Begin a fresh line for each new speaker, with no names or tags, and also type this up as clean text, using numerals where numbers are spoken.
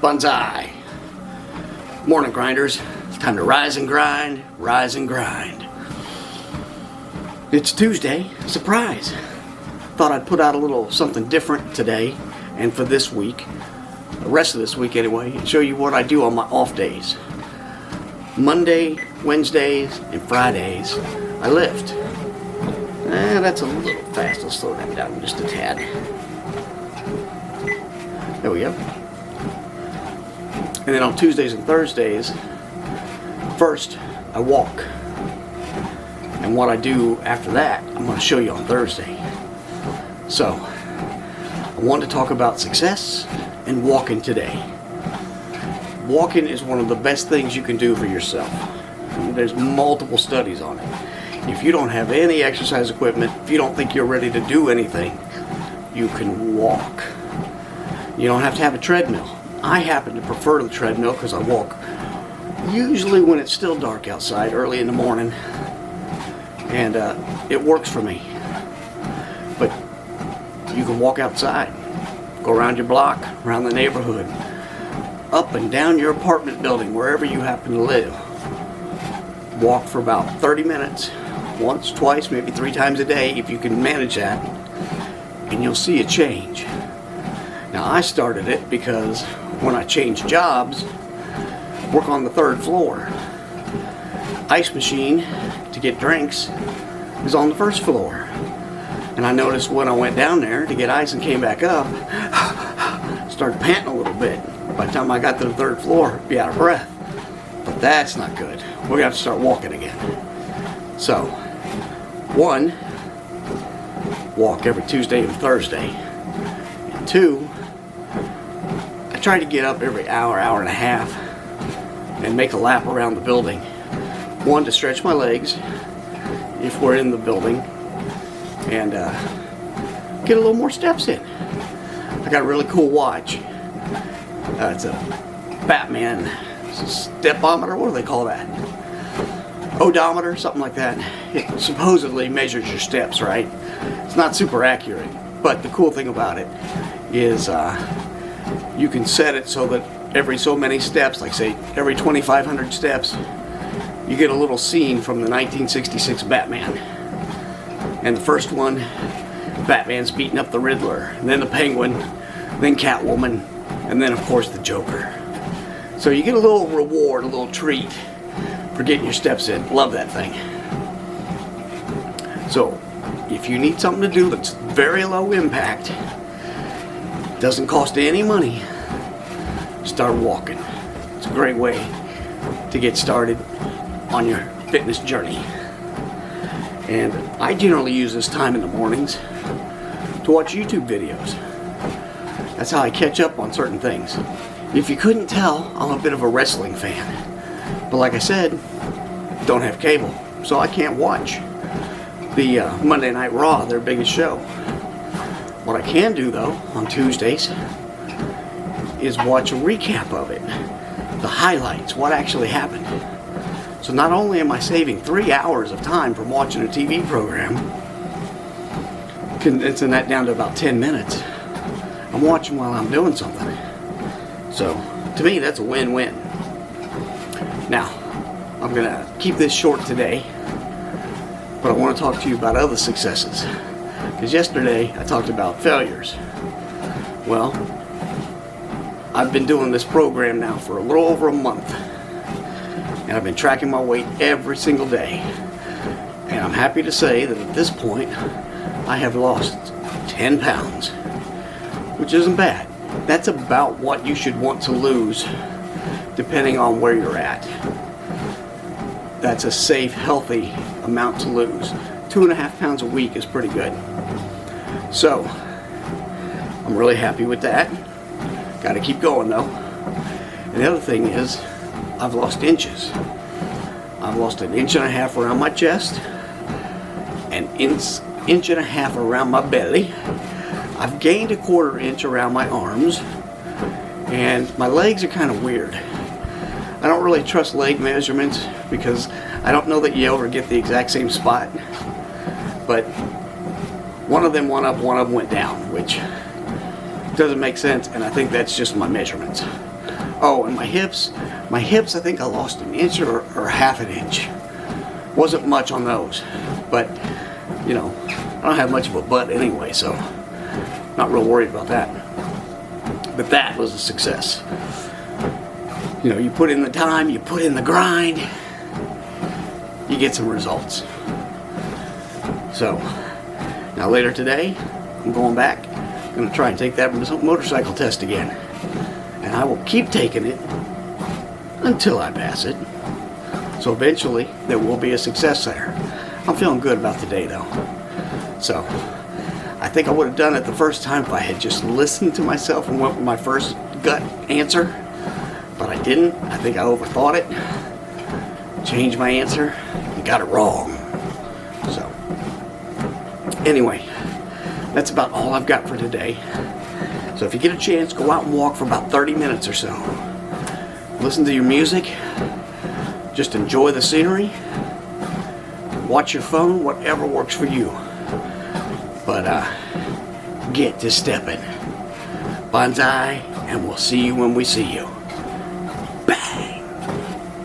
Banzai. Morning, grinders. It's time to rise and grind, rise and grind. It's Tuesday. Surprise. Thought I'd put out a little something different today and for this week, the rest of this week anyway, and show you what I do on my off days. Monday, Wednesdays, and Fridays, I lift. That's a little fast. Let's slow that down just a tad. There we go. And then on Tuesdays and Thursdays, first I walk. And what I do after that, I'm going to show you on Thursday. So, I want to talk about success and walking today. Walking is one of the best things you can do for yourself. There's multiple studies on it. If you don't have any exercise equipment, if you don't think you're ready to do anything, you can walk. You don't have to have a treadmill. I happen to prefer the treadmill because I walk usually when it's still dark outside, early in the morning, and it works for me. But you can walk outside, go around your block, around the neighborhood, up and down your apartment building, wherever you happen to live. Walk for about 30 minutes, once, twice, maybe 3 times a day if you can manage that, and you'll see a change. Now, I started it because when I changed jobs, work on the 3rd floor. Ice machine to get drinks is on the 1st floor. And I noticed when I went down there to get ice and came back up, started panting a little bit. By the time I got to the 3rd floor, I'd be out of breath. But that's not good. We're going to have to start walking again. So, 1, walk every Tuesday and Thursday. And 2, I try to get up every hour, hour and a half and make a lap around the building. 1, to stretch my legs if we're in the building and get a little more steps in. I got a really cool watch. It's a Batman stepometer. What do they call that? Odometer, something like that. It supposedly measures your steps, right? It's not super accurate, but the cool thing about it is you can set it so that every so many steps, like say every 2,500 steps, you get a little scene from the 1966 Batman. And the first one, Batman's beating up the Riddler, and then the Penguin, then Catwoman, and then of course the Joker. So you get a little reward, a little treat for getting your steps in. Love that thing. So if you need something to do that's very low impact, doesn't cost any money, start walking. It's a great way to get started on your fitness journey. And I generally use this time in the mornings to watch YouTube videos. That's how I catch up on certain things. If you couldn't tell, I'm a bit of a wrestling fan. But like I said, don't have cable, so I can't watch the Monday Night Raw, their biggest show. What I can do though, on Tuesdays, is watch a recap of it. The highlights, what actually happened. So not only am I saving 3 hours of time from watching a TV program, condensing that down to about 10 minutes, I'm watching while I'm doing something. So, to me, that's a win-win. Now, I'm going to keep this short today, but I want to talk to you about other successes. Because yesterday, I talked about failures. Well, I've been doing this program now for a little over a month. And I've been tracking my weight every single day. And I'm happy to say that at this point, I have lost 10 pounds. Which isn't bad. That's about what you should want to lose, depending on where you're at. That's a safe, healthy amount to lose. 2.5 pounds a week is pretty good. So, I'm really happy with that. Got to keep going though. And the other thing is, I've lost inches. I've lost 1.5 inches around my chest, an inch and a half around my belly. I've gained 1/4 inch around my arms, and my legs are kind of weird. I don't really trust leg measurements because I don't know that you ever get the exact same spot, but one of them went up, one of them went down, which doesn't make sense, and I think that's just my measurements. Oh, and my hips, I think I lost an inch or half an inch. Wasn't much on those, but you know, I don't have much of a butt anyway, so not real worried about that. But that was a success. You know, you put in the time, you put in the grind, you get some results. So now later today, I'm going back. I'm going to try and take that motorcycle test again. And I will keep taking it until I pass it. So eventually there will be a success there. I'm feeling good about today though. So I think I would have done it the first time if I had just listened to myself and went with my first gut answer. But I didn't. I think I overthought it. Changed my answer and got it wrong. So anyway, that's about all I've got for today. So if you get a chance, go out and walk for about 30 minutes or so. Listen to your music. Just enjoy the scenery. Watch your phone, whatever works for you. But get to stepping. Banzai, and we'll see you when we see you.